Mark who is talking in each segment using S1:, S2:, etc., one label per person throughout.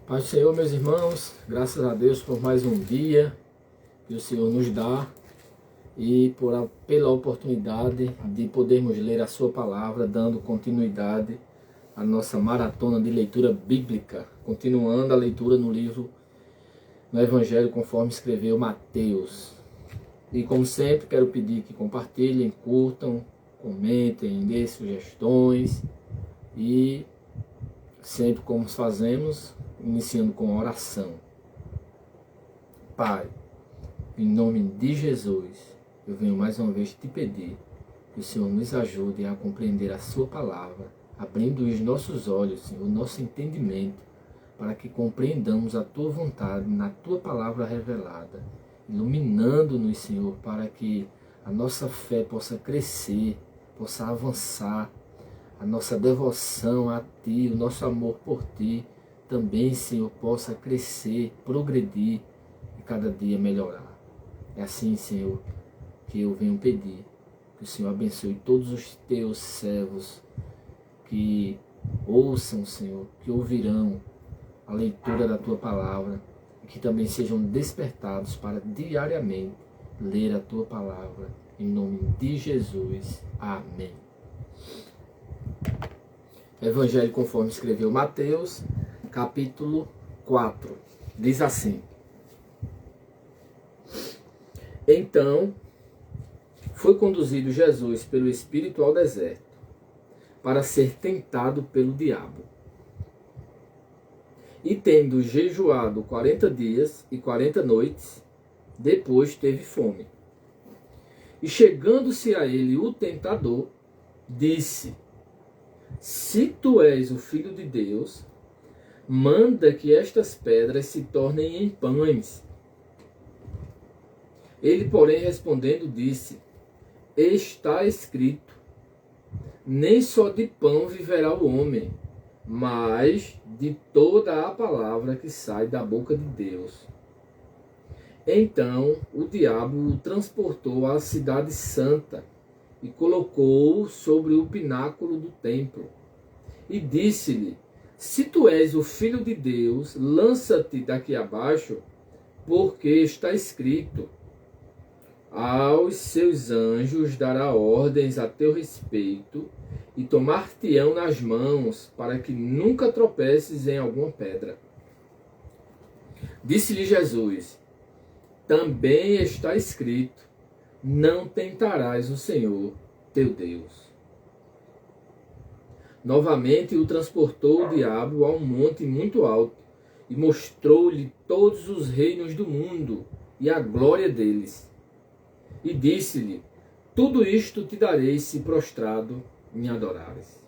S1: Paz do Senhor, meus irmãos, graças a Deus por mais um dia que o Senhor nos dá e pela oportunidade de podermos ler a sua palavra, dando continuidade à nossa maratona de leitura bíblica, continuando a leitura no Evangelho conforme escreveu Mateus. E como sempre, quero pedir que compartilhem, curtam, comentem, dêem sugestões e sempre como fazemos, iniciando com oração. Pai, em nome de Jesus, eu venho mais uma vez te pedir que o Senhor nos ajude a compreender a sua palavra, abrindo os nossos olhos, Senhor, o nosso entendimento, para que compreendamos a tua vontade na tua palavra revelada, iluminando-nos, Senhor, para que a nossa fé possa crescer, possa avançar, a nossa devoção a Ti, o nosso amor por Ti, também, Senhor, possa crescer, progredir e cada dia melhorar. É assim, Senhor, que eu venho pedir, que o Senhor abençoe todos os Teus servos que ouçam, Senhor, que ouvirão a leitura da Tua palavra e que também sejam despertados para diariamente ler a Tua palavra. Em nome de Jesus. Amém. Evangelho conforme escreveu Mateus, capítulo 4. Diz assim: Então foi conduzido Jesus pelo Espírito ao deserto, para ser tentado pelo diabo. E tendo jejuado 40 dias e 40 noites, depois teve fome. E chegando-se a ele o tentador, disse: Se tu és o Filho de Deus, manda que estas pedras se tornem em pães. Ele, porém, respondendo, disse: Está escrito, nem só de pão viverá o homem, mas de toda a palavra que sai da boca de Deus. Então o diabo o transportou à cidade santa e colocou-o sobre o pináculo do templo. E disse-lhe: Se tu és o Filho de Deus, lança-te daqui abaixo, porque está escrito: Aos seus anjos dará ordens a teu respeito, e tomar-te-ão nas mãos, para que nunca tropeces em alguma pedra. Disse-lhe Jesus: Também está escrito: Não tentarás o Senhor teu Deus. Novamente o transportou o diabo a um monte muito alto, e mostrou-lhe todos os reinos do mundo e a glória deles. E disse-lhe: Tudo isto te darei se prostrado me adorares.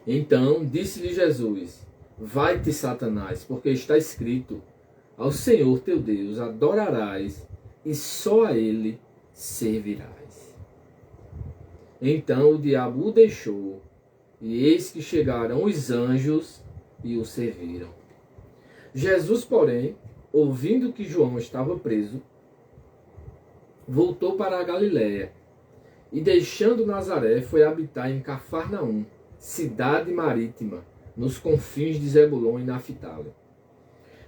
S1: Então disse-lhe Jesus: Vai-te, Satanás, porque está escrito: Ao Senhor teu Deus adorarás, e só a Ele servirás. Então o diabo o deixou, e eis que chegaram os anjos e o serviram. Jesus, porém, ouvindo que João estava preso, voltou para a Galiléia, e deixando Nazaré, foi habitar em Cafarnaum, cidade marítima, nos confins de Zebulon e Naftali,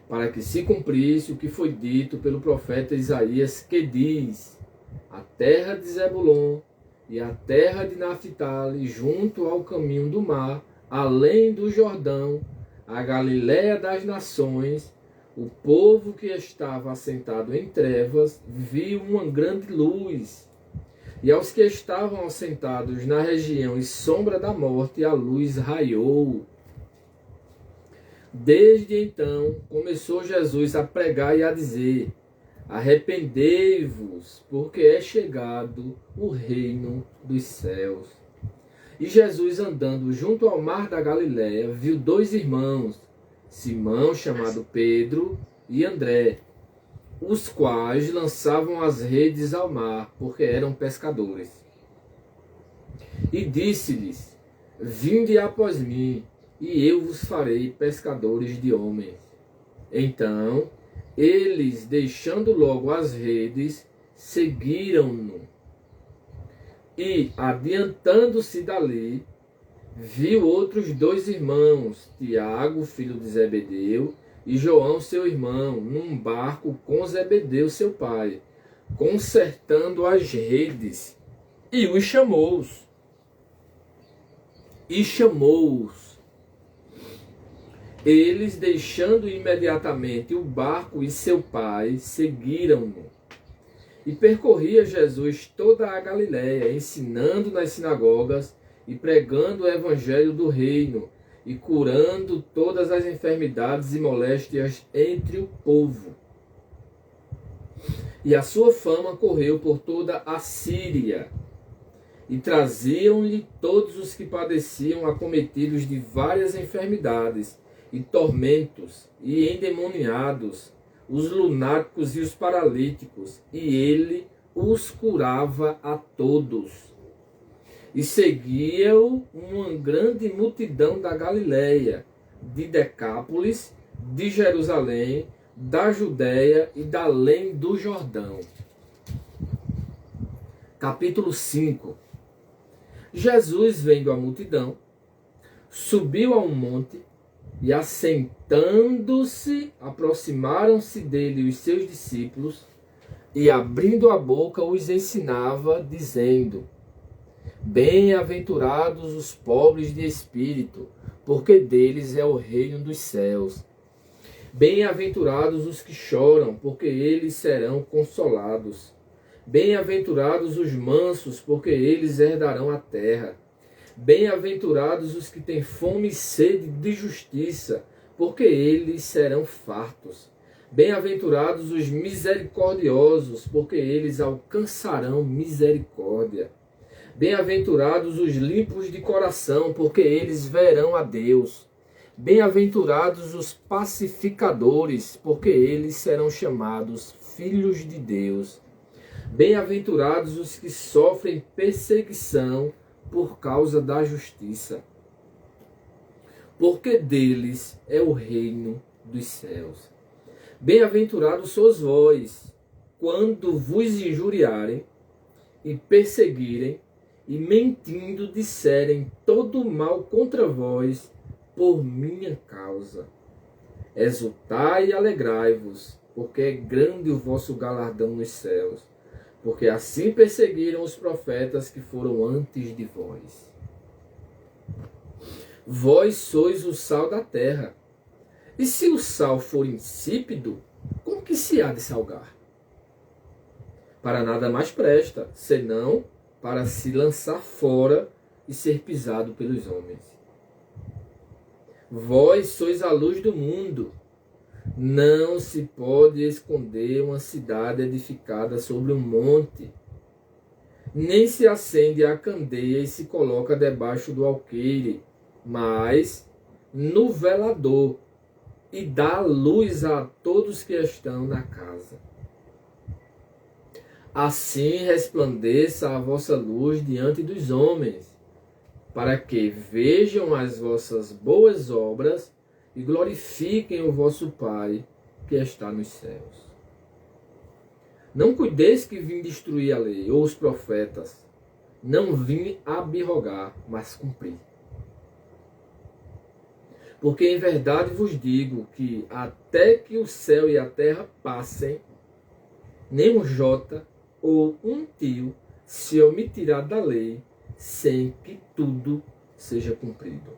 S1: para que se cumprisse o que foi dito pelo profeta Isaías, que diz: A terra de Zebulon e a terra de Naftali, junto ao caminho do mar, além do Jordão, a Galiléia das nações, o povo que estava assentado em trevas viu uma grande luz. E aos que estavam assentados na região e sombra da morte, a luz raiou. Desde então começou Jesus a pregar e a dizer: Arrependei-vos, porque é chegado o reino dos céus. E Jesus, andando junto ao mar da Galiléia, viu dois irmãos, Simão, chamado Pedro, e André, os quais lançavam as redes ao mar, porque eram pescadores. E disse-lhes: Vinde após mim, e eu vos farei pescadores de homens. Então eles, deixando logo as redes, seguiram-no. E, adiantando-se dali, viu outros 2 irmãos, Tiago, filho de Zebedeu, e João, seu irmão, num barco com Zebedeu, seu pai, consertando as redes, e os chamou-os. Eles, deixando imediatamente o barco e seu pai, seguiram-no. E percorria Jesus toda a Galiléia, ensinando nas sinagogas e pregando o evangelho do reino, e curando todas as enfermidades e moléstias entre o povo. E a sua fama correu por toda a Síria, e traziam-lhe todos os que padeciam acometidos de várias enfermidades e tormentos, e endemoniados, os lunáticos e os paralíticos, e ele os curava a todos. E seguia-o uma grande multidão da Galiléia, de Decápolis, de Jerusalém, da Judéia e da além do Jordão. Capítulo 5. Jesus, vendo a multidão, subiu a um monte, e assentando-se, aproximaram-se dele os seus discípulos, e abrindo a boca os ensinava, dizendo: Bem-aventurados os pobres de espírito, porque deles é o reino dos céus. Bem-aventurados os que choram, porque eles serão consolados. Bem-aventurados os mansos, porque eles herdarão a terra. Bem-aventurados os que têm fome e sede de justiça, porque eles serão fartos. Bem-aventurados os misericordiosos, porque eles alcançarão misericórdia. Bem-aventurados os limpos de coração, porque eles verão a Deus. Bem-aventurados os pacificadores, porque eles serão chamados filhos de Deus. Bem-aventurados os que sofrem perseguição por causa da justiça, porque deles é o reino dos céus. Bem-aventurados sois vós, quando vos injuriarem e perseguirem, e mentindo disserem todo mal contra vós por minha causa. Exultai e alegrai-vos, porque é grande o vosso galardão nos céus, porque assim perseguiram os profetas que foram antes de vós. Vós sois o sal da terra. E se o sal for insípido, com que se há de salgar? Para nada mais presta, senão para se lançar fora e ser pisado pelos homens. Vós sois a luz do mundo. Não se pode esconder uma cidade edificada sobre um monte, nem se acende a candeia e se coloca debaixo do alqueire, mas no velador, e dá luz a todos que estão na casa. Assim resplandeça a vossa luz diante dos homens, para que vejam as vossas boas obras e glorifiquem o vosso Pai que está nos céus. Não cuideis que vim destruir a lei ou os profetas. Não vim abrogar, mas cumprir. Porque em verdade vos digo que até que o céu e a terra passem, nem um jota ou um tio se omitirá da lei, sem que tudo seja cumprido.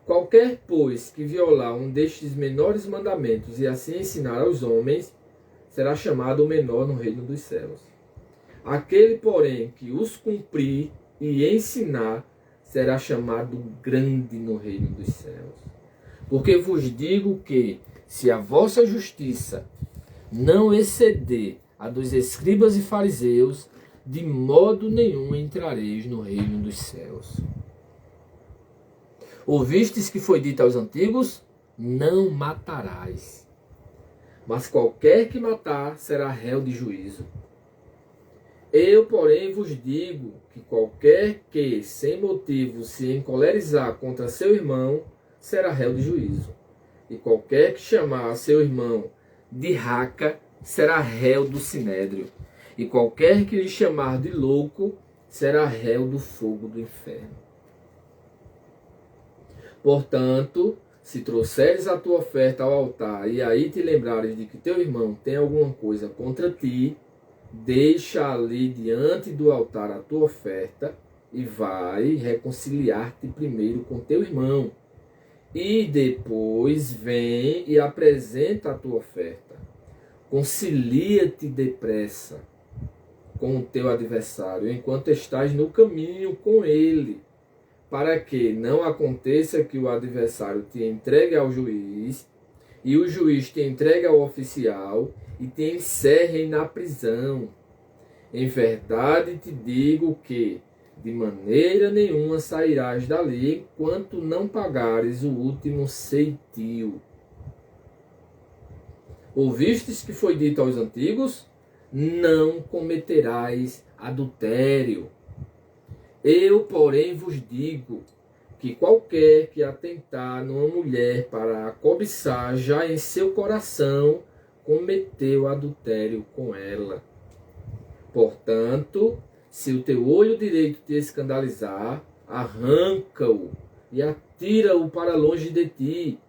S1: Qualquer, pois, que violar um destes menores mandamentos e assim ensinar aos homens, será chamado o menor no reino dos céus. Aquele, porém, que os cumprir e ensinar, será chamado grande no reino dos céus. Porque vos digo que, se a vossa justiça não exceder a dos escribas e fariseus, de modo nenhum entrareis no reino dos céus. Ouvistes que foi dito aos antigos: não matarás. Mas qualquer que matar será réu de juízo. Eu, porém, vos digo que qualquer que, sem motivo, se encolerizar contra seu irmão, será réu de juízo. E qualquer que chamar a seu irmão de raca, será réu do sinédrio. E qualquer que lhe chamar de louco, será réu do fogo do inferno. Portanto, se trouxeres a tua oferta ao altar e aí te lembrares de que teu irmão tem alguma coisa contra ti, deixa ali diante do altar a tua oferta e vai reconciliar-te primeiro com teu irmão. E depois vem e apresenta a tua oferta. Concilia-te depressa com o teu adversário enquanto estás no caminho com ele, para que não aconteça que o adversário te entregue ao juiz e o juiz te entregue ao oficial e te encerrem na prisão. Em verdade te digo que de maneira nenhuma sairás dali enquanto não pagares o último ceitio. Ouvistes que foi dito aos antigos? Não cometerás adultério. Eu, porém, vos digo que qualquer que atentar numa mulher para a cobiçar, já em seu coração cometeu adultério com ela. Portanto, se o teu olho direito te escandalizar, arranca-o e atira-o para longe de ti,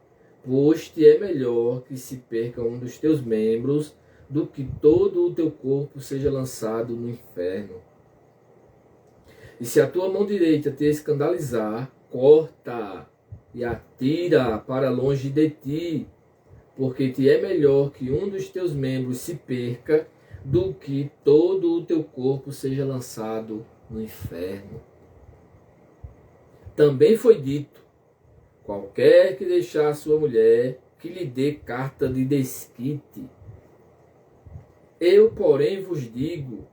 S1: pois te é melhor que se perca um dos teus membros do que todo o teu corpo seja lançado no inferno. E se a tua mão direita te escandalizar, corta e atira para longe de ti, porque te é melhor que um dos teus membros se perca do que todo o teu corpo seja lançado no inferno. Também foi dito: qualquer que deixar sua mulher, que lhe dê carta de desquite. Eu, porém, vos digo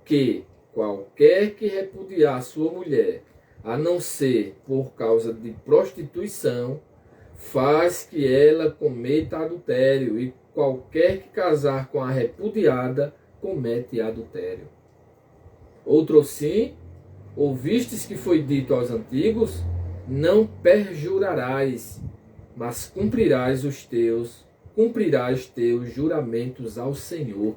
S1: que qualquer que repudiar sua mulher, a não ser por causa de prostituição, faz que ela cometa adultério, e qualquer que casar com a repudiada comete adultério. Outro sim, ouvistes que foi dito aos antigos: não perjurarás, mas cumprirás teus juramentos ao Senhor.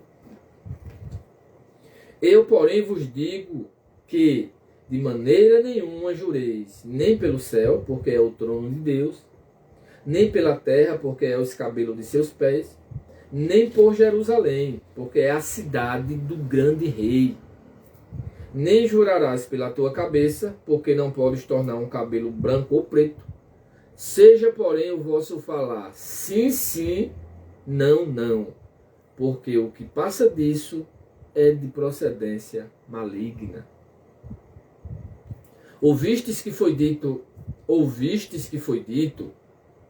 S1: Eu, porém, vos digo que de maneira nenhuma jureis, nem pelo céu, porque é o trono de Deus, nem pela terra, porque é o escabelo de seus pés, nem por Jerusalém, porque é a cidade do grande rei. Nem jurarás pela tua cabeça, porque não podes tornar um cabelo branco ou preto. Seja, porém, o vosso falar sim, sim, não, não, porque o que passa disso é de procedência maligna. Ouvistes que foi dito,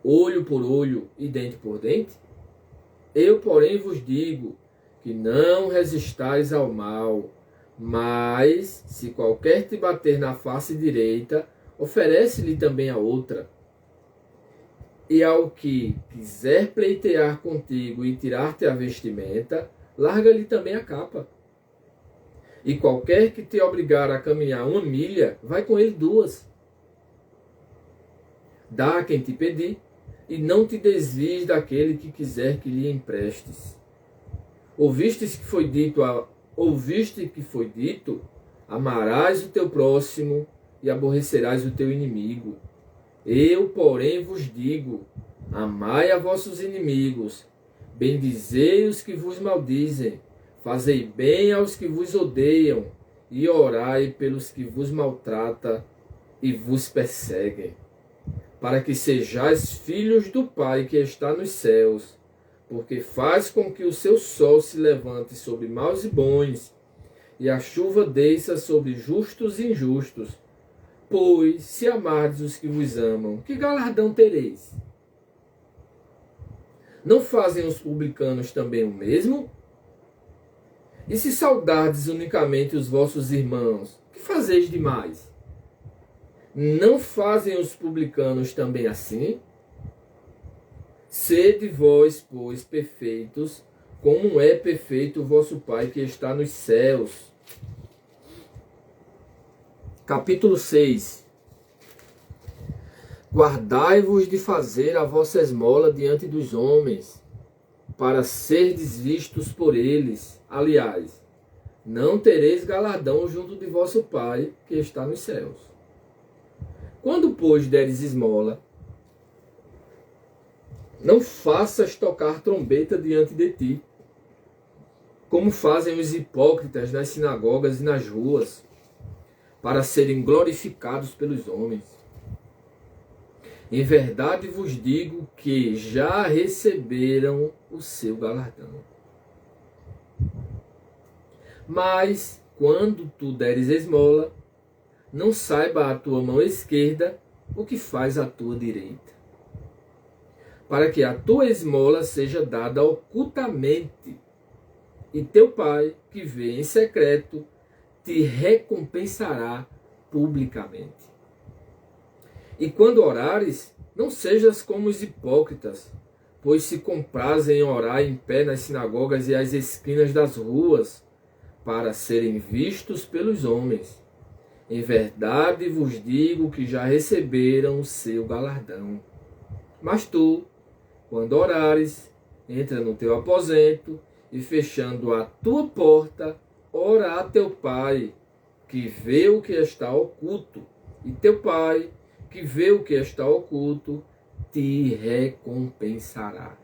S1: olho por olho e dente por dente? Eu, porém, vos digo que não resistais ao mal, mas, se qualquer te bater na face direita, oferece-lhe também a outra. E ao que quiser pleitear contigo e tirar-te a vestimenta, larga-lhe também a capa. E qualquer que te obrigar a caminhar 1 milha, vai com ele 2. Dá a quem te pedir, e não te desvies daquele que quiser que lhe emprestes. Ouviste que foi dito, amarás o teu próximo e aborrecerás o teu inimigo. Eu, porém, vos digo, amai a vossos inimigos, bendizei os que vos maldizem, fazei bem aos que vos odeiam, e orai pelos que vos maltratam e vos perseguem, para que sejais filhos do Pai que está nos céus, porque faz com que o seu sol se levante sobre maus e bons, e a chuva desça sobre justos e injustos. Pois, se amardes os que vos amam, que galardão tereis? Não fazem os publicanos também o mesmo? E se saudardes unicamente os vossos irmãos, que fazeis demais? Não fazem os publicanos também assim? Sede vós, pois, perfeitos, como é perfeito o vosso Pai que está nos céus. Capítulo 6. Guardai-vos de fazer a vossa esmola diante dos homens, para serdes vistos por eles. Aliás, não tereis galardão junto de vosso Pai que está nos céus. Quando, pois, deres esmola, Não faças tocar trombeta diante de ti, como fazem os hipócritas nas sinagogas e nas ruas, para serem glorificados pelos homens. Em verdade vos digo que já receberam o seu galardão. Mas, quando tu deres esmola, não saiba a tua mão esquerda o que faz a tua direita, para que a tua esmola seja dada ocultamente, e teu Pai, que vê em secreto, te recompensará publicamente. E quando orares, não sejas como os hipócritas, pois se comprazem em orar em pé nas sinagogas e às esquinas das ruas, para serem vistos pelos homens. Em verdade vos digo que já receberam o seu galardão. Mas tu, quando orares, entra no teu aposento e, fechando a tua porta, ora a teu Pai, que vê o que está oculto, e teu Pai, que vê o que está oculto, te recompensará.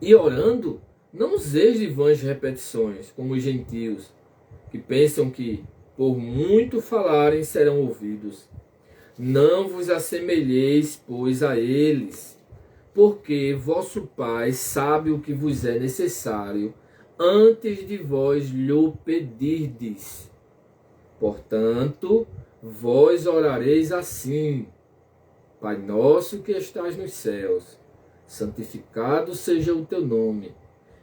S1: E orando, não useis de vãs repetições, como os gentios, que pensam que, por muito falarem, serão ouvidos. Não vos assemelheis, pois, a eles, porque vosso Pai sabe o que vos é necessário, antes de vós lhe pedirdes. Portanto, vós orareis assim: Pai nosso que estás nos céus, santificado seja o teu nome.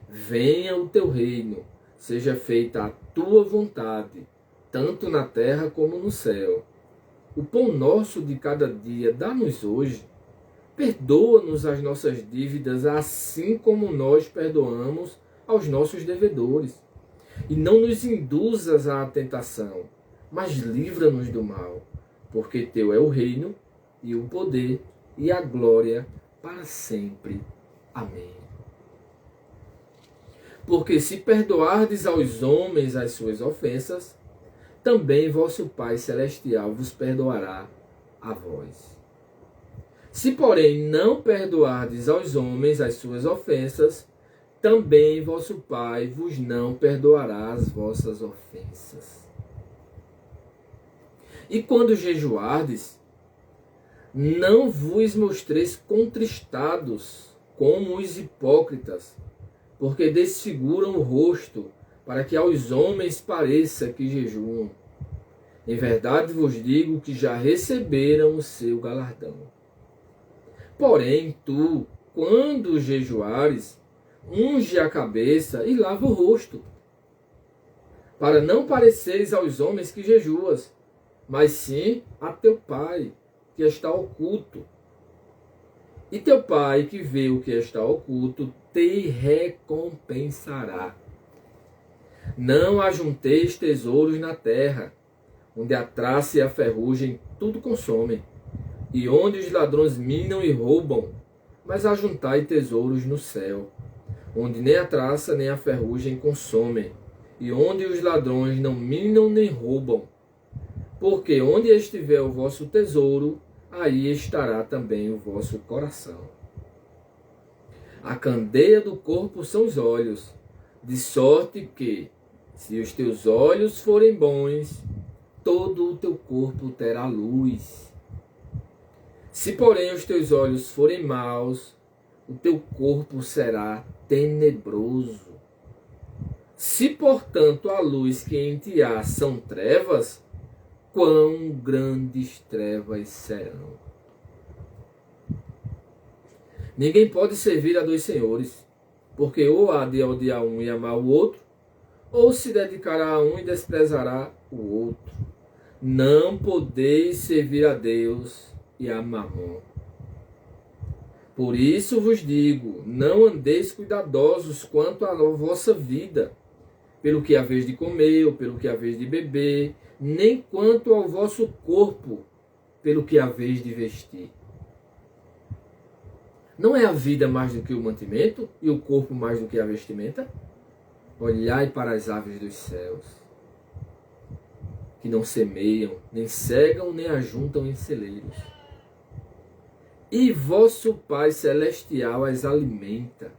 S1: Venha o teu reino, seja feita a tua vontade, tanto na terra como no céu. O pão nosso de cada dia dá-nos hoje. Perdoa-nos as nossas dívidas, assim como nós perdoamos aos nossos devedores. E não nos induzas à tentação, mas livra-nos do mal, porque teu é o reino, e o poder, e a glória, para sempre. Amém. Porque se perdoardes aos homens as suas ofensas, também vosso Pai Celestial vos perdoará a vós. Se, porém, não perdoardes aos homens as suas ofensas, também vosso Pai vos não perdoará as vossas ofensas. E quando jejuardes, não vos mostreis contristados como os hipócritas, porque desfiguram o rosto, para que aos homens pareça que jejuam. Em verdade vos digo que já receberam o seu galardão. Porém, tu, quando jejuares, unge a cabeça e lava o rosto, para não pareceres aos homens que jejuas, mas sim a teu Pai, que está oculto. E teu Pai, que vê o que está oculto, te recompensará. Não ajunteis tesouros na terra, onde a traça e a ferrugem tudo consomem, e onde os ladrões minam e roubam, mas ajuntai tesouros no céu, onde nem a traça nem a ferrugem consomem, e onde os ladrões não minam nem roubam. Porque onde estiver o vosso tesouro, aí estará também o vosso coração. A candeia do corpo são os olhos, de sorte que, se os teus olhos forem bons, todo o teu corpo terá luz. Se, porém, os teus olhos forem maus, o teu corpo será tenebroso. Se, portanto, a luz que em ti há são trevas, quão grandes trevas serão. Ninguém pode servir a dois senhores, porque ou há de odiar um e amar o outro, ou se dedicará a um e desprezará o outro. Não podeis servir a Deus e a Mamon. Por isso vos digo, não andeis cuidadosos quanto à vossa vida, pelo que haveis de comer ou pelo que haveis de beber, nem quanto ao vosso corpo, pelo que haveis de vestir. Não é a vida mais do que o mantimento, e o corpo mais do que a vestimenta? Olhai para as aves dos céus, que não semeiam, nem cegam, nem ajuntam em celeiros. e vosso Pai Celestial as alimenta.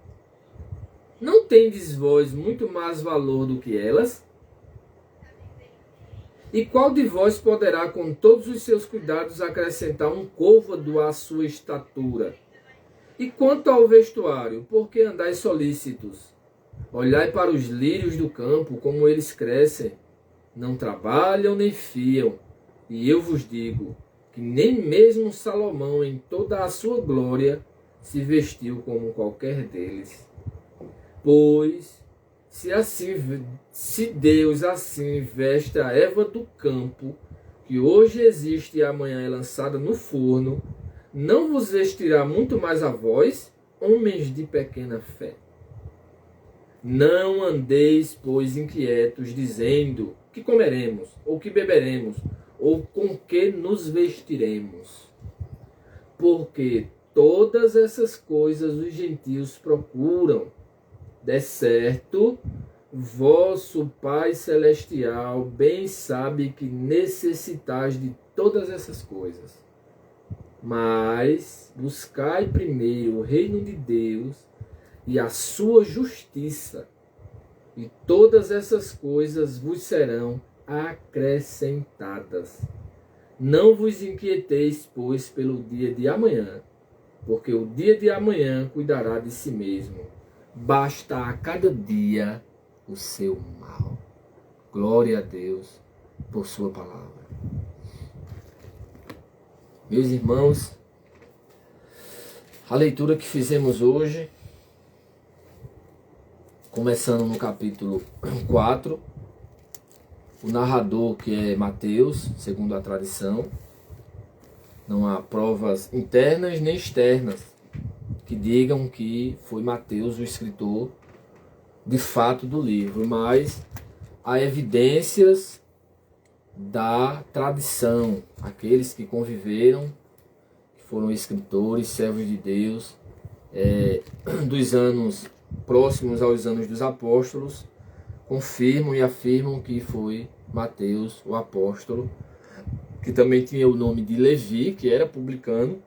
S1: Não tendes vós muito mais valor do que elas? E qual de vós poderá, com todos os seus cuidados, acrescentar um côvado à sua estatura? E quanto ao vestuário, por que andais solícitos? Olhai para os lírios do campo, como eles crescem. Não trabalham nem fiam. E eu vos digo que nem mesmo Salomão, em toda a sua glória, se vestiu como qualquer deles. Pois, se Deus assim veste a erva do campo, que hoje existe e amanhã é lançada no forno, não vos vestirá muito mais a vós, homens de pequena fé? Não andeis, pois, inquietos, dizendo: que comeremos, ou que beberemos, ou com que nos vestiremos? Porque todas essas coisas os gentios procuram. De certo, vosso Pai Celestial bem sabe que necessitais de todas essas coisas. Mas buscai primeiro o reino de Deus e a sua justiça, e todas essas coisas vos serão acrescentadas. Não vos inquieteis, pois, pelo dia de amanhã, porque o dia de amanhã cuidará de si mesmo. Basta a cada dia o seu mal. Glória a Deus por sua palavra. Meus irmãos, a leitura que fizemos hoje, começando no capítulo 4, o narrador, que é Mateus, segundo a tradição, não há provas internas nem externas que digam que foi Mateus o escritor de fato do livro, mas há evidências da tradição, aqueles que conviveram, que foram escritores, servos de Deus, dos anos próximos aos anos dos apóstolos, confirmam e afirmam que foi Mateus, o apóstolo, que também tinha o nome de Levi, que era publicano,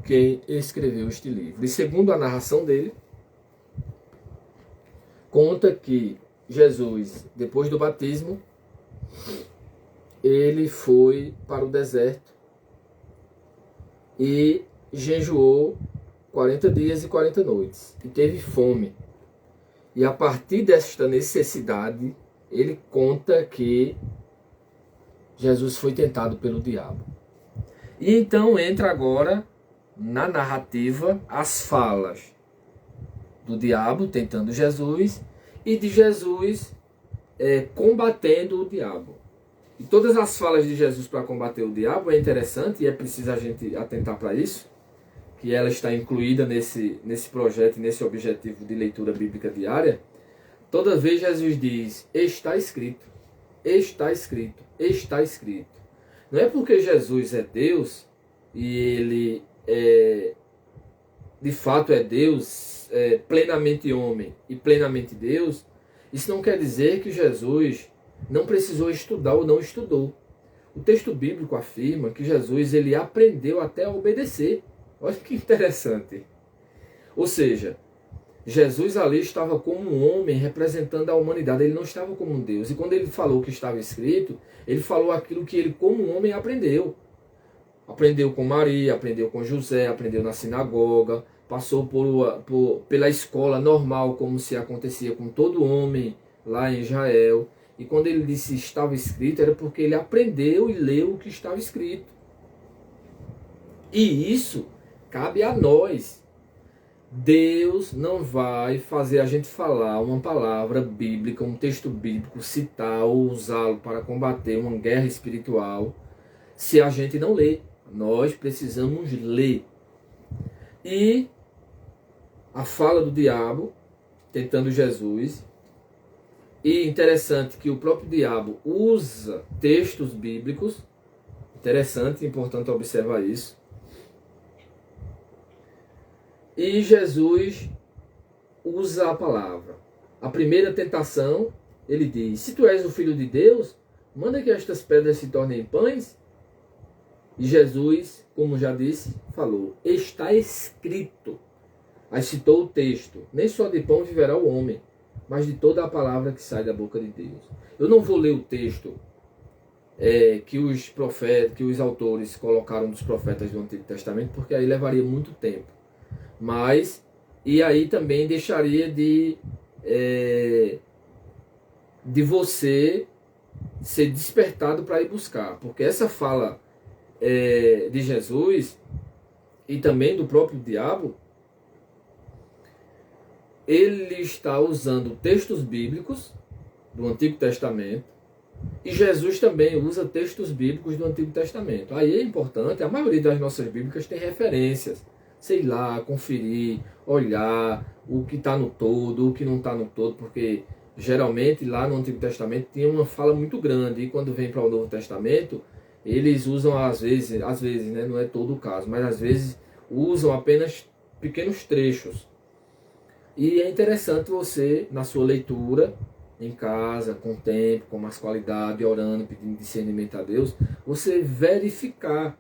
S1: quem escreveu este livro. E segundo a narração dele, conta que Jesus, depois do batismo, ele foi para o deserto e jejuou 40 dias e 40 noites. E teve fome. E a partir desta necessidade, ele conta que Jesus foi tentado pelo diabo. E então entra agora na narrativa as falas do diabo tentando Jesus e de Jesus combatendo o diabo. E todas as falas de Jesus para combater o diabo é interessante e é preciso a gente atentar para isso, que ela está incluída nesse projeto, nesse objetivo de leitura bíblica diária. Toda vez Jesus diz: está escrito, está escrito, está escrito. Não é porque Jesus é Deus e ele de fato é Deus, plenamente homem e plenamente Deus, isso não quer dizer que Jesus não precisou estudar ou não estudou. O texto bíblico afirma que Jesus ele aprendeu até a obedecer. Olha que interessante. Ou seja, Jesus ali estava como um homem representando a humanidade, ele não estava como um Deus. E quando ele falou que estava escrito, ele falou aquilo que ele como um homem aprendeu. Aprendeu com Maria, aprendeu com José, aprendeu na sinagoga, passou pela escola normal, como se acontecia com todo homem lá em Israel. E quando ele disse estava escrito, era porque ele aprendeu e leu o que estava escrito. E isso cabe a nós. Deus não vai fazer a gente falar uma palavra bíblica, um texto bíblico, citar ou usá-lo para combater uma guerra espiritual, se a gente não lê. Nós precisamos ler. E a fala do diabo, tentando Jesus, e interessante que o próprio diabo usa textos bíblicos, interessante e importante observar isso. E Jesus usa a palavra. A primeira tentação, ele diz: se tu és o Filho de Deus, manda que estas pedras se tornem pães. E Jesus, como já disse, falou, está escrito. Aí citou o texto, nem só de pão viverá o homem, mas de toda a palavra que sai da boca de Deus. Eu não vou ler o texto que os profetas, que os autores colocaram dos profetas do Antigo Testamento, porque aí levaria muito tempo. Mas, e aí também deixaria de você ser despertado para ir buscar. Porque essa fala de Jesus e também do próprio diabo, ele está usando textos bíblicos do Antigo Testamento, e Jesus também usa textos bíblicos do Antigo Testamento. Aí é importante, a maioria das nossas bíblicas tem referências, sei lá, conferir, olhar o que está no todo, o que não está no todo, porque geralmente lá no Antigo Testamento tinha uma fala muito grande, e quando vem para o Novo Testamento, eles usam às vezes, né, não é todo o caso, mas às vezes usam apenas pequenos trechos. E é interessante você, na sua leitura, em casa, com tempo, com mais qualidade, orando, pedindo discernimento a Deus, você verificar.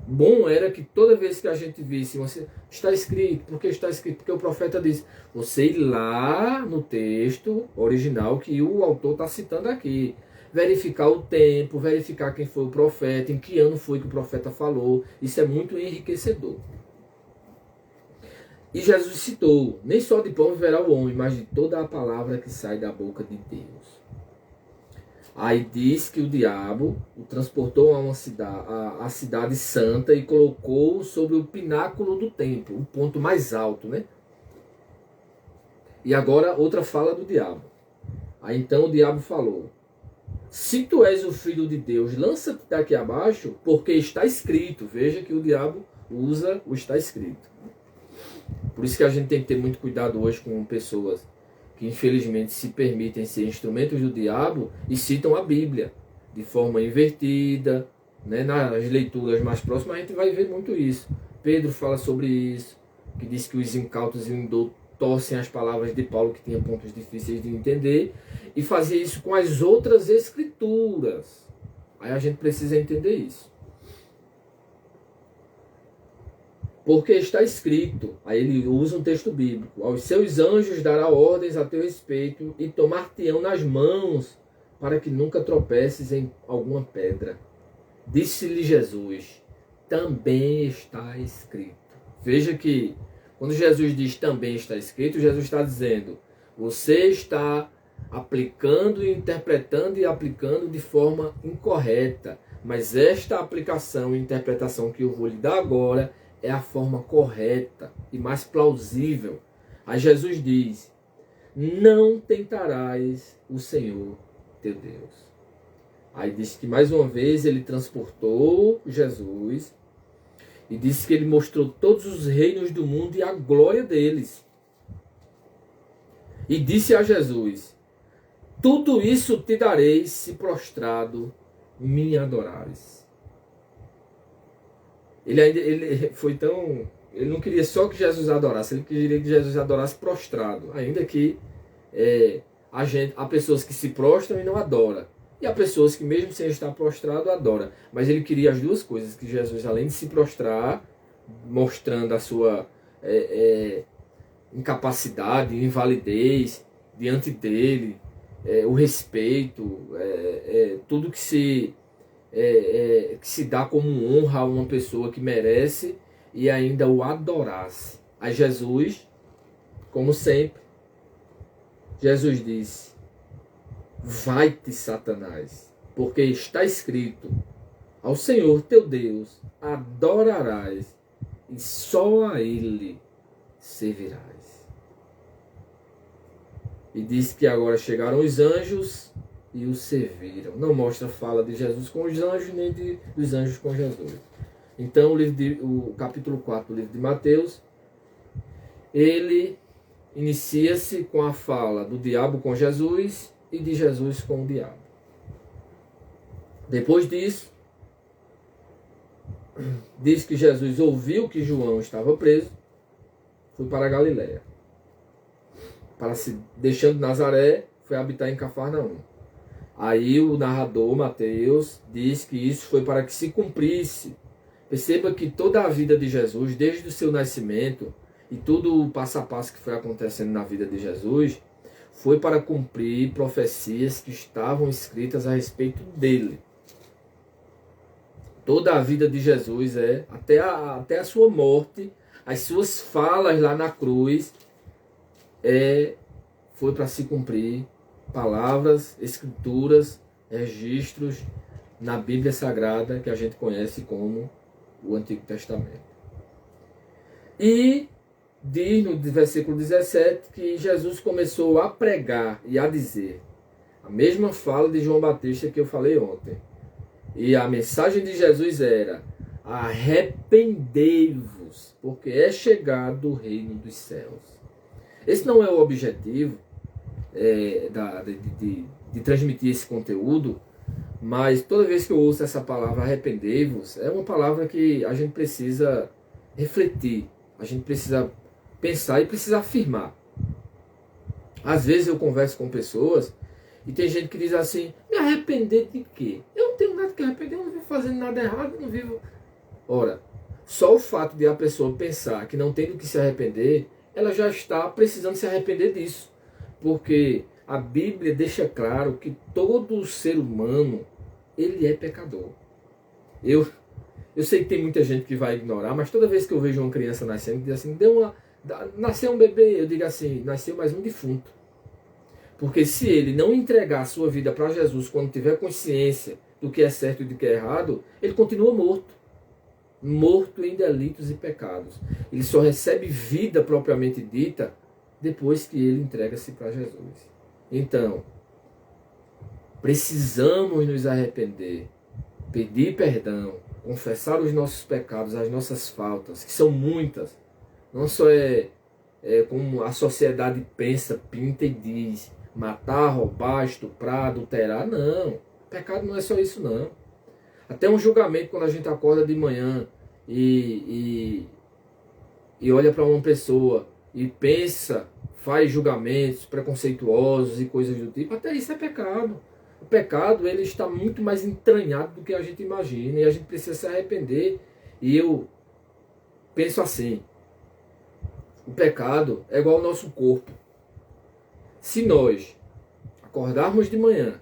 S1: Bom era que toda vez que a gente visse, você está escrito, porque está escrito, porque o profeta diz, você ir lá no texto original que o autor está citando aqui, verificar o tempo, verificar quem foi o profeta, em que ano foi que o profeta falou, isso é muito enriquecedor. E Jesus citou, nem só de pão viverá o homem, mas de toda a palavra que sai da boca de Deus. Aí diz que o diabo o transportou a uma cidade, a cidade santa, e colocou sobre o pináculo do templo, o ponto mais alto, né? E agora outra fala do diabo. Aí então o diabo falou, se tu és o filho de Deus, lança-te daqui abaixo, porque está escrito. Veja que o diabo usa o está escrito. Por isso que a gente tem que ter muito cuidado hoje com pessoas que infelizmente se permitem ser instrumentos do diabo e citam a Bíblia de forma invertida, né? Nas leituras mais próximas a gente vai ver muito isso. Pedro fala sobre isso, que diz que os incautos e torcem as palavras de Paulo, que tinha pontos difíceis de entender, e fazia isso com as outras escrituras. Aí a gente precisa entender isso. Porque está escrito, aí ele usa um texto bíblico, aos seus anjos dará ordens a teu respeito e tomar-te-ão nas mãos para que nunca tropeces em alguma pedra. Disse-lhe Jesus, também está escrito. Veja que quando Jesus diz também está escrito, Jesus está dizendo, você está aplicando e interpretando e aplicando de forma incorreta, mas esta aplicação e interpretação que eu vou lhe dar agora é a forma correta e mais plausível. Aí Jesus diz, não tentarás o Senhor teu Deus. Aí diz que mais uma vez ele transportou Jesus e disse que ele mostrou todos os reinos do mundo e a glória deles. E disse a Jesus, tudo isso te darei se prostrado me adorares. Ele foi tão... Ele não queria só que Jesus adorasse, ele queria que Jesus adorasse prostrado. Ainda que há pessoas que se prostram e não adoram. E há pessoas que mesmo sem estar prostrado, adoram. Mas ele queria as duas coisas, que Jesus, além de se prostrar, mostrando a sua incapacidade, invalidez diante dele, o respeito, tudo que se dá como honra a uma pessoa que merece, e ainda o adorasse. Aí Jesus, como sempre, Jesus disse, vai-te, Satanás, porque está escrito, ao Senhor teu Deus adorarás, e só a Ele servirás. E diz que agora chegaram os anjos e o serviram. Não mostra a fala de Jesus com os anjos, nem dos anjos com Jesus. Então, o capítulo 4 do livro de Mateus, ele inicia-se com a fala do diabo com Jesus e de Jesus com o diabo. Depois disso, diz que Jesus ouviu que João estava preso, foi para a Galiléia. Deixando Nazaré, foi habitar em Cafarnaum. Aí o narrador, Mateus, diz que isso foi para que se cumprisse Perceba que toda a vida de Jesus, desde o seu nascimento e tudo o passo a passo que foi acontecendo na vida de Jesus, foi para cumprir profecias que estavam escritas a respeito dele. Toda a vida de Jesus até a sua morte, as suas falas lá na cruz, foi para se cumprir palavras, escrituras, registros na Bíblia Sagrada, que a gente conhece como o Antigo Testamento. E diz no versículo 17 que Jesus começou a pregar e a dizer a mesma fala de João Batista que eu falei ontem. E a mensagem de Jesus era: arrependei-vos, porque é chegado o reino dos céus. Esse não é o objetivo de transmitir esse conteúdo, mas toda vez que eu ouço essa palavra arrependei-vos, é uma palavra que a gente precisa refletir, a gente precisa pensar e precisa afirmar. Às vezes eu converso com pessoas e tem gente que diz assim: me arrepender de quê? Eu não tenho nada que arrepender, eu não vivo fazendo nada errado, eu não vivo... Ora, só o fato de a pessoa pensar que não tem do que se arrepender, ela já está precisando se arrepender disso. Porque a Bíblia deixa claro que todo ser humano, ele é pecador. Eu sei que tem muita gente que vai ignorar, mas toda vez que eu vejo uma criança nascendo, diz assim: nasceu um bebê, eu digo assim: nasceu mais um defunto. Porque se ele não entregar a sua vida para Jesus quando tiver consciência do que é certo e do que é errado, ele continua morto. Morto em delitos e pecados. Ele só recebe vida propriamente dita depois que ele entrega-se para Jesus. Então, precisamos nos arrepender, pedir perdão, confessar os nossos pecados, as nossas faltas, que são muitas. Não só como a sociedade pensa, pinta e diz: matar, roubar, estuprar, adulterar. Não, pecado não é só isso não. Até um julgamento, quando a gente acorda de manhã e olha para uma pessoa e pensa, faz julgamentos preconceituosos e coisas do tipo, até isso é pecado. O pecado, ele está muito mais entranhado do que a gente imagina, e a gente precisa se arrepender. E eu penso assim: o pecado é igual ao nosso corpo. Se nós acordarmos de manhã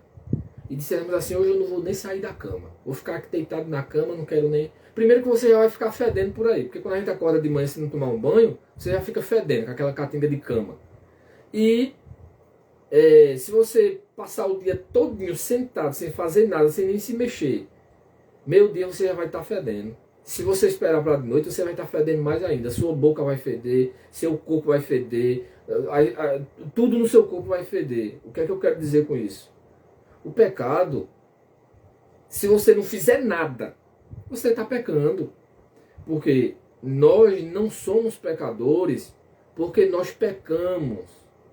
S1: e dissermos assim: hoje eu não vou nem sair da cama, vou ficar aqui deitado na cama, não quero nem... Primeiro que você já vai ficar fedendo por aí, porque quando a gente acorda de manhã se não tomar um banho, você já fica fedendo com aquela catinga de cama. E se você passar o dia todinho sentado, sem fazer nada, sem nem se mexer, meio dia você já vai estar fedendo. Se você esperar para de noite, você vai estar fedendo mais ainda. Sua boca vai feder, seu corpo vai feder, tudo no seu corpo vai feder. O que é que eu quero dizer com isso? O pecado, se você não fizer nada, você está pecando. Porque nós não somos pecadores porque nós pecamos.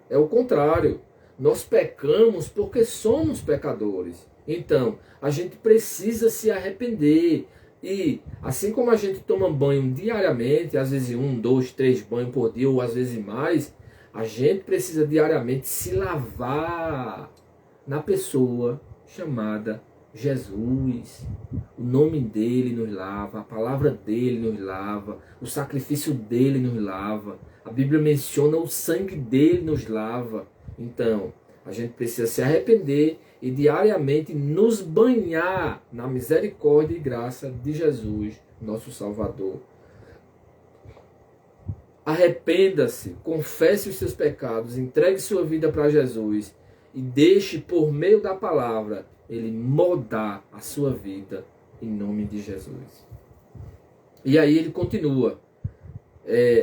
S1: É o contrário. Nós pecamos porque somos pecadores. Então, a gente precisa se arrepender. E assim como a gente toma banho diariamente, às vezes 1, 2, 3 banhos por dia, ou às vezes mais, a gente precisa diariamente se lavar na pessoa chamada Jesus. O nome dele nos lava, a palavra dele nos lava, o sacrifício dele nos lava, a Bíblia menciona o sangue dele nos lava. Então, a gente precisa se arrepender e diariamente nos banhar na misericórdia e graça de Jesus, nosso Salvador. Arrependa-se, confesse os seus pecados, entregue sua vida para Jesus e deixe, por meio da palavra, ele moldar a sua vida em nome de Jesus. E aí ele continua.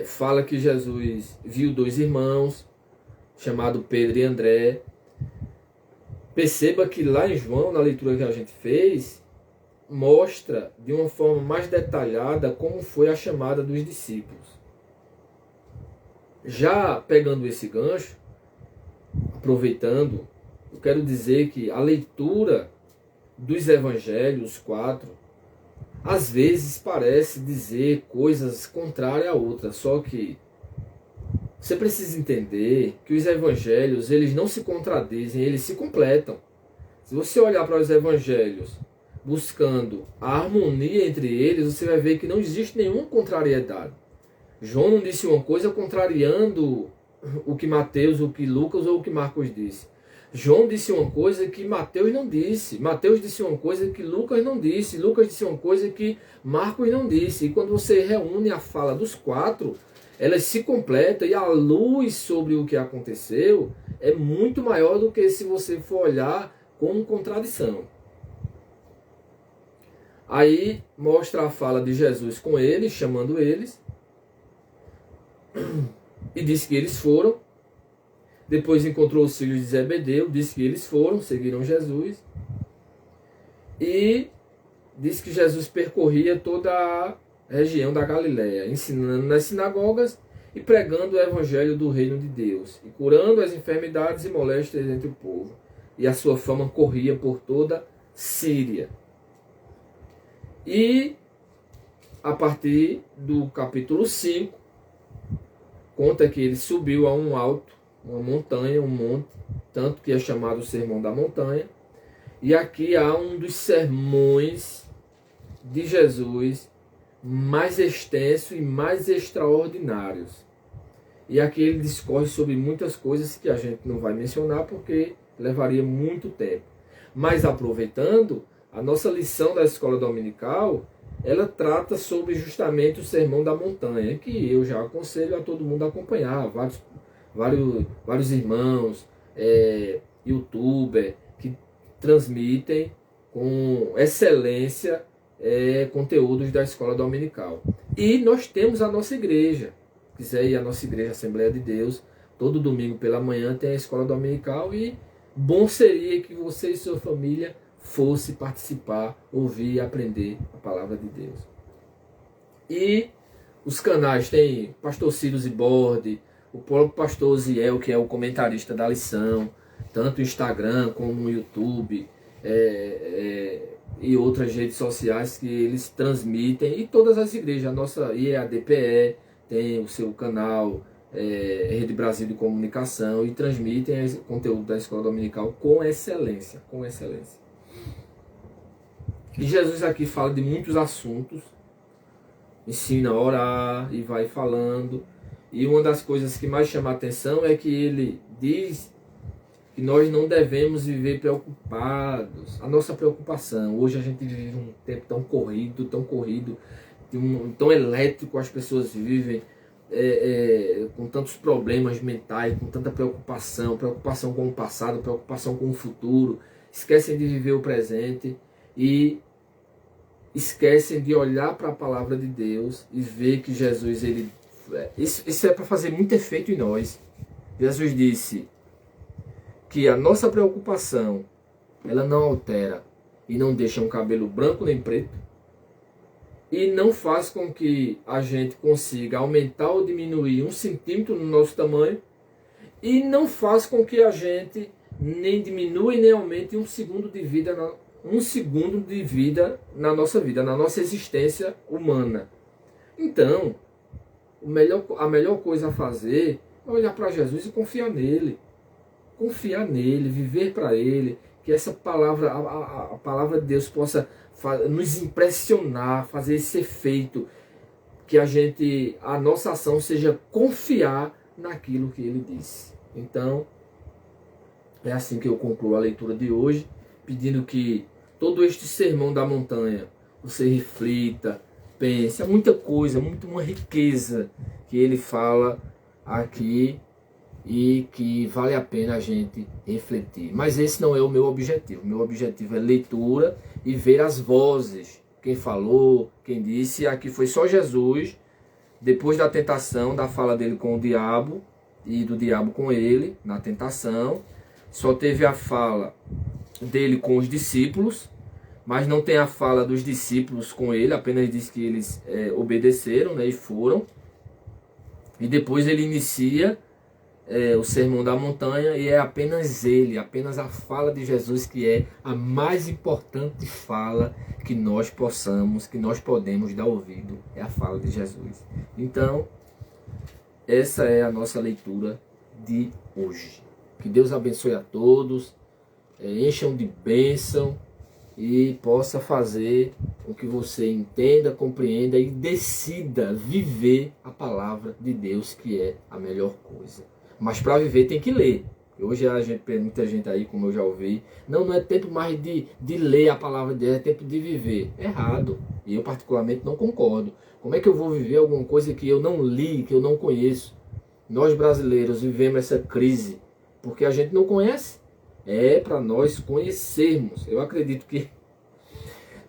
S1: Fala que Jesus viu 2 irmãos, chamado Pedro e André. Perceba que lá em João, na leitura que a gente fez, mostra de uma forma mais detalhada como foi a chamada dos discípulos. Já pegando esse gancho, aproveitando, eu quero dizer que a leitura dos evangelhos, 4, às vezes parece dizer coisas contrárias a outras, só que você precisa entender que os evangelhos, eles não se contradizem, eles se completam. Se você olhar para os evangelhos buscando a harmonia entre eles, você vai ver que não existe nenhuma contrariedade. João não disse uma coisa contrariando o que Mateus, o que Lucas ou o que Marcos disse. João disse uma coisa que Mateus não disse. Mateus disse uma coisa que Lucas não disse. Lucas disse uma coisa que Marcos não disse. E quando você reúne a fala dos quatro, elas se completam e a luz sobre o que aconteceu é muito maior do que se você for olhar como contradição. Aí mostra a fala de Jesus com eles, chamando eles, e disse que eles foram. Depois encontrou os filhos de Zebedeu, disse que eles foram, seguiram Jesus. E disse que Jesus percorria toda a região da Galiléia, ensinando nas sinagogas e pregando o evangelho do reino de Deus, e curando as enfermidades e moléstias entre o povo. E a sua fama corria por toda Síria. E a partir do capítulo 5, conta que ele subiu a um alto, uma montanha, um monte, tanto que é chamado o Sermão da Montanha. E aqui há um dos sermões de Jesus mais extenso e mais extraordinários. E aqui ele discorre sobre muitas coisas que a gente não vai mencionar porque levaria muito tempo. Mas aproveitando, a nossa lição da escola dominical, ela trata sobre justamente o Sermão da Montanha, que eu já aconselho a todo mundo acompanhar. Vários irmãos, youtuber, que transmitem com excelência conteúdos da escola dominical. E nós temos a nossa igreja. Se quiser ir à nossa igreja, Assembleia de Deus, todo domingo pela manhã tem a escola dominical e bom seria que você e sua família fosse participar, ouvir e aprender a palavra de Deus. E os canais tem Pastor Ciro Ziborde, o próprio Pastor Ziel, que é o comentarista da lição, tanto no Instagram como no YouTube, e outras redes sociais que eles transmitem, e todas as igrejas, a nossa IEADPE tem o seu canal, Rede Brasil de Comunicação, e transmitem o conteúdo da escola dominical com excelência, com excelência. E Jesus aqui fala de muitos assuntos, ensina a orar e vai falando. E uma das coisas que mais chama a atenção é que ele diz que nós não devemos viver preocupados. A nossa preocupação, hoje a gente vive um tempo tão corrido, tão elétrico, as pessoas vivem com tantos problemas mentais, com tanta preocupação com o passado, preocupação com o futuro, esquecem de viver o presente e esquecem de olhar para a palavra de Deus e ver que Jesus, isso é para fazer muito efeito em nós. Jesus disse que a nossa preocupação, ela não altera e não deixa um cabelo branco nem preto, e não faz com que a gente consiga aumentar ou diminuir 1 centímetro no nosso tamanho, e não faz com que a gente nem diminua e nem aumente 1 segundo de vida na nossa vida, na nossa existência humana. Então, a melhor coisa a fazer é olhar para Jesus e confiar nele. Confiar nele, viver para ele, que essa palavra, a palavra de Deus possa nos impressionar, fazer esse efeito, que a nossa ação seja confiar naquilo que ele disse. Então, é assim que eu concluo a leitura de hoje, pedindo que todo este sermão da montanha você reflita, pense, há muita coisa, uma riqueza que ele fala aqui e que vale a pena a gente refletir. Mas esse não é o meu objetivo. O meu objetivo é leitura e ver as vozes, quem falou, quem disse. Aqui foi só Jesus, depois da tentação, da fala dele com o diabo e do diabo com ele, na tentação. Só teve a fala dele com os discípulos, mas não tem a fala dos discípulos com ele, apenas diz que eles obedeceram, né, e foram. E depois ele inicia o Sermão da Montanha, e é apenas apenas a fala de Jesus que é a mais importante fala que nós podemos dar ouvido, é a fala de Jesus. Então, essa é a nossa leitura de hoje. Que Deus abençoe a todos, encham de bênção e possa fazer com que você entenda, compreenda e decida viver a palavra de Deus, que é a melhor coisa. Mas para viver tem que ler. Hoje muita gente aí, como eu já ouvi, não é tempo mais de ler a palavra de Deus, é tempo de viver. Errado. E eu particularmente não concordo. Como é que eu vou viver alguma coisa que eu não li, que eu não conheço? Nós brasileiros vivemos essa crise porque a gente não conhece. É para nós conhecermos. Eu acredito que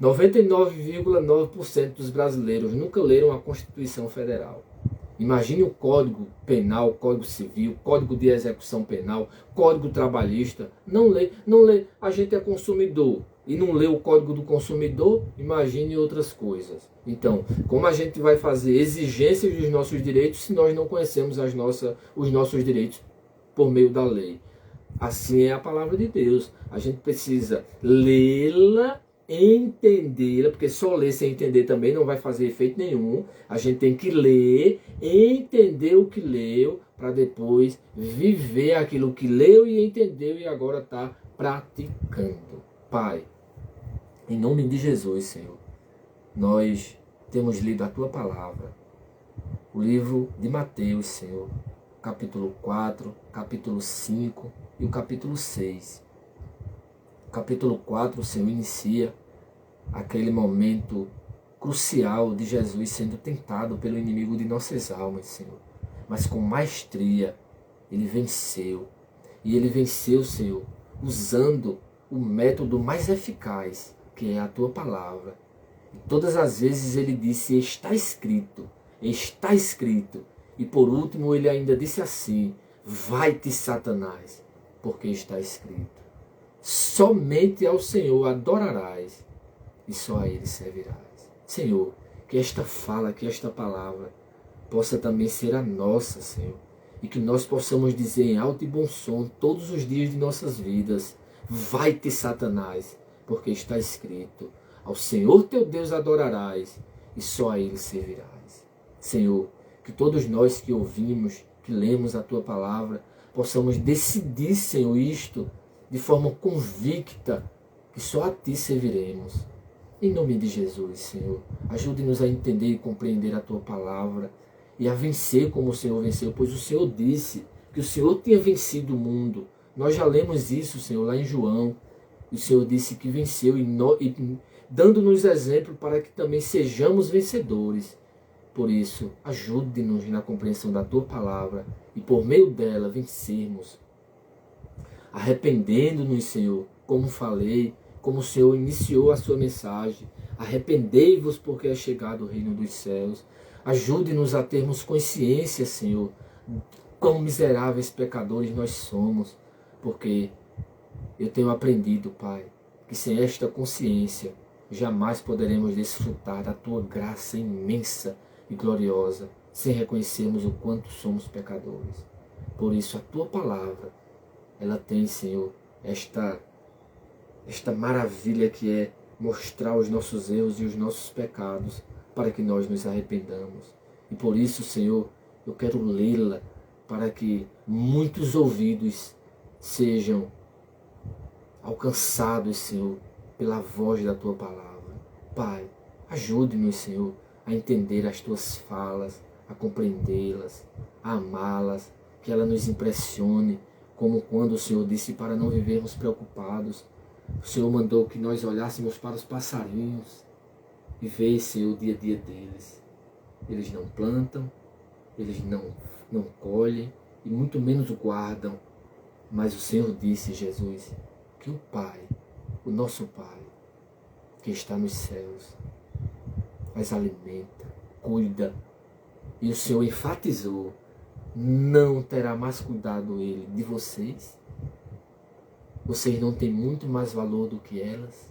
S1: 99,9% dos brasileiros nunca leram a Constituição Federal. Imagine o Código Penal, Código Civil, Código de Execução Penal, Código Trabalhista. Não lê, não lê. A gente é consumidor e não lê o Código do Consumidor, imagine outras coisas. Então, como a gente vai fazer exigências dos nossos direitos se nós não conhecemos os nossos direitos por meio da lei? Assim é a palavra de Deus. A gente precisa lê-la, entendê-la, porque só ler sem entender também não vai fazer efeito nenhum. A gente tem que ler, entender o que leu, para depois viver aquilo que leu e entendeu e agora está praticando. Pai, em nome de Jesus, Senhor, nós temos lido a Tua palavra, o livro de Mateus, Senhor, capítulo 4, capítulo 5 e o capítulo 6. O capítulo 4, o Senhor inicia aquele momento crucial de Jesus sendo tentado pelo inimigo de nossas almas, Senhor. Mas com maestria, ele venceu. E ele venceu, Senhor, usando o método mais eficaz, que é a Tua palavra. E todas as vezes ele disse, está escrito, está escrito. E por último ele ainda disse assim, vai-te Satanás, porque está escrito. Somente ao Senhor adorarás e só a Ele servirás. Senhor, que esta fala, que esta palavra possa também ser a nossa, Senhor. E que nós possamos dizer em alto e bom som todos os dias de nossas vidas, vai-te Satanás, porque está escrito, ao Senhor teu Deus adorarás e só a Ele servirás. Senhor, que todos nós que ouvimos, que lemos a Tua palavra, possamos decidir, Senhor, isto de forma convicta, que só a Ti serviremos. Em nome de Jesus, Senhor, ajude-nos a entender e compreender a Tua palavra e a vencer como o Senhor venceu, pois o Senhor disse que o Senhor tinha vencido o mundo. Nós já lemos isso, Senhor, lá em João. O Senhor disse que venceu e dando-nos exemplo para que também sejamos vencedores. Por isso, ajude-nos na compreensão da Tua palavra e por meio dela vencermos. Arrependendo-nos, Senhor, como falei, como o Senhor iniciou a Sua mensagem. Arrependei-vos porque é chegado o reino dos céus. Ajude-nos a termos consciência, Senhor, quão miseráveis pecadores nós somos, porque eu tenho aprendido, Pai, que sem esta consciência jamais poderemos desfrutar da Tua graça imensa e gloriosa, sem reconhecermos o quanto somos pecadores. Por isso a Tua palavra, ela tem, Senhor, esta maravilha que é mostrar os nossos erros e os nossos pecados para que nós nos arrependamos. E por isso, Senhor, eu quero lê-la para que muitos ouvidos sejam alcançados, Senhor, pela voz da Tua palavra. Pai, ajude-nos, Senhor, a entender as Tuas falas, a compreendê-las, a amá-las, que ela nos impressione, como quando o Senhor disse para não vivermos preocupados. O Senhor mandou que nós olhássemos para os passarinhos e vêssem o dia a dia deles. Eles não plantam, eles não colhem e muito menos guardam. Mas o Senhor disse, Jesus, que o Pai, o nosso Pai, que está nos céus, as alimenta, cuida. E o Senhor enfatizou, não terá mais cuidado Ele de vocês? Vocês não têm muito mais valor do que elas?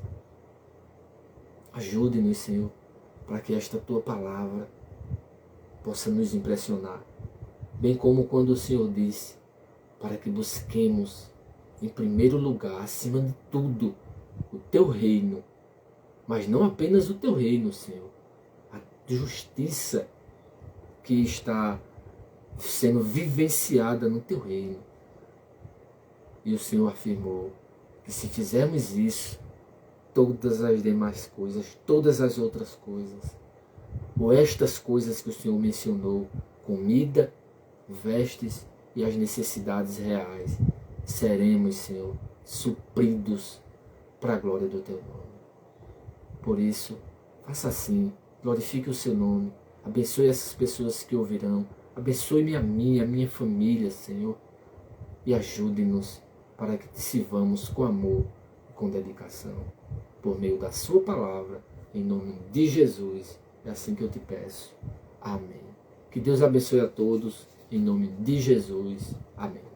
S1: Ajude-nos, Senhor, para que esta Tua palavra possa nos impressionar. Bem como quando o Senhor disse, para que busquemos em primeiro lugar, acima de tudo, o Teu reino. Mas não apenas o Teu reino, Senhor. A justiça que está sendo vivenciada no Teu reino. E o Senhor afirmou que se fizermos isso, todas as demais coisas, todas as outras coisas, ou estas coisas que o Senhor mencionou, comida, vestes e as necessidades reais, seremos, Senhor, supridos para a glória do Teu nome. Por isso, faça assim, glorifique o Seu nome, abençoe essas pessoas que ouvirão, abençoe-me a minha família, Senhor, e ajude-nos para que te sirvamos com amor e com dedicação, por meio da Sua palavra, em nome de Jesus. É assim que eu te peço. Amém. Que Deus abençoe a todos, em nome de Jesus. Amém.